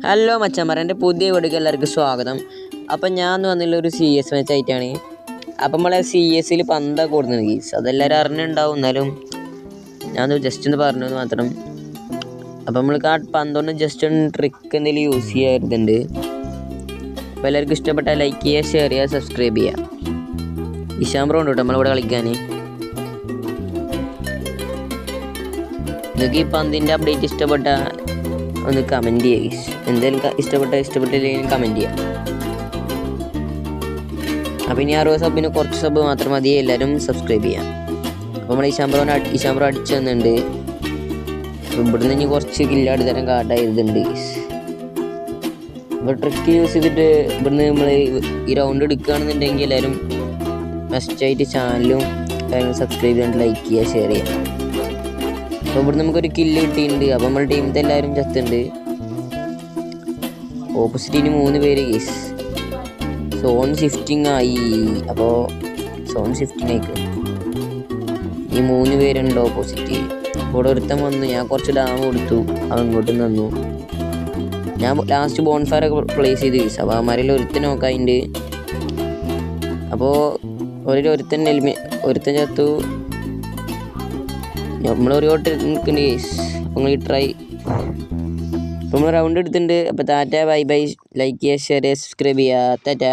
Hello മച്ചാന്മാരെ, എൻ്റെ പുതിയ വീഡിയോക്ക് എല്ലാവർക്കും സ്വാഗതം. അപ്പം ഞാൻ വന്നുള്ള ഒരു CS മാച്ച് ആയിട്ടാണ്. അപ്പം നമ്മളെ CS പന്താണ് കൂടുന്നത് ഗീസ്, അതെല്ലാവരും അറിഞ്ഞിട്ടുണ്ടാവും. എന്നാലും ഞാൻ ജസ്റ്റ് ഒന്ന് പറഞ്ഞത് മാത്രം. അപ്പം നമ്മൾക്ക് ആ പന്തുകൊണ്ട് ജസ്റ്റ് ഒന്ന് ട്രിക്ക് എന്തെങ്കിലും യൂസ് ചെയ്യാറുണ്ട്. അപ്പോൾ എല്ലാവർക്കും ഇഷ്ടപ്പെട്ടാൽ ലൈക്ക് ചെയ്യുക, ഷെയർ ചെയ്യുക, സബ്സ്ക്രൈബ് ചെയ്യുക. ഇഷാംബ്രോ ഉണ്ട് കേട്ടോ നമ്മളിവിടെ കളിക്കാൻ. നിങ്ങൾക്ക് ഈ പന്തിൻ്റെ അപ്ഡേറ്റ് ഇഷ്ടപ്പെട്ട ഒന്ന് കമൻറ്റ് ചെയ്യുക. എന്തെങ്കിലും ഇഷ്ടപ്പെട്ടില്ലെങ്കിലും കമൻറ്റ് ചെയ്യാം. അപ്പോൾ ഇനി 60 സബിന് കുറച്ച് സബ് മാത്രം മതി, എല്ലാവരും സബ്സ്ക്രൈബ് ചെയ്യാം. അപ്പോൾ നമ്മൾ ഇഷാംബ്രോ അടിച്ചു തന്നിട്ടുണ്ട്. ഇവിടുന്ന് ഇനി കുറച്ച് കില്ലാടി തരം കാട്ടായിരുന്നുണ്ട്. അപ്പോൾ ട്രിക്ക് യൂസ് ചെയ്തിട്ട് ഇവിടുന്ന് നമ്മൾ ഈ റൗണ്ട് എടുക്കുകയാണെന്നുണ്ടെങ്കിൽ എല്ലാവരും മസ്റ്റായിട്ട് ചാനലും സബ്സ്ക്രൈബ് ചെയ്യാൻ, ലൈക്ക് ചെയ്യുക, ഷെയർ ചെയ്യുക. അപ്പോൾ ഇവിടെ നമുക്കൊരു കില്ല് കിട്ടിയിട്ടുണ്ട്. അപ്പോൾ നമ്മൾ ടീമിലത്തെ എല്ലാവരും ചത്തുണ്ട്. ഓപ്പോസിറ്റിന് 3 പേര് കേസ്. സോൺ ഷിഫ്റ്റിംഗ് ആയി. അപ്പോൾ സോൺ ഷിഫ്റ്റിംഗ് ആയിക്ക് ഈ 3 പേരുണ്ട് ഓപ്പോസിറ്റ്. ഇവിടെ ഒരുത്തൻ വന്നു, ഞാൻ കുറച്ച് ഡാം കൊടുത്തു, അവൻ ഇങ്ങോട്ട് തന്നു. ഞാൻ ലാസ്റ്റ് ബോൺഫയർ ഒക്കെ പ്ലേസ് ചെയ്ത് കേസ്. അപ്പോൾ അവന്മാരിൽ ഒരുത്തൻ നോക്കാറുണ്ട്. അപ്പോൾ ഒരുത്തൻ ചത്തു. നമ്മളൊരു വോട്ട് നിൽക്കുന്നുണ്ട് കേസ്. അപ്പോൾ നിങ്ങൾ ട്രൈ. അപ്പോൾ നമ്മൾ റൗണ്ട് എടുത്തിട്ടുണ്ട്. അപ്പോൾ ടാറ്റ, ബൈ ബൈ, ലൈക്ക് ചെയ്യുക, ഷെയർ ചെയ്യുക, സബ്സ്ക്രൈബ് ചെയ്യുക. ടാറ്റ.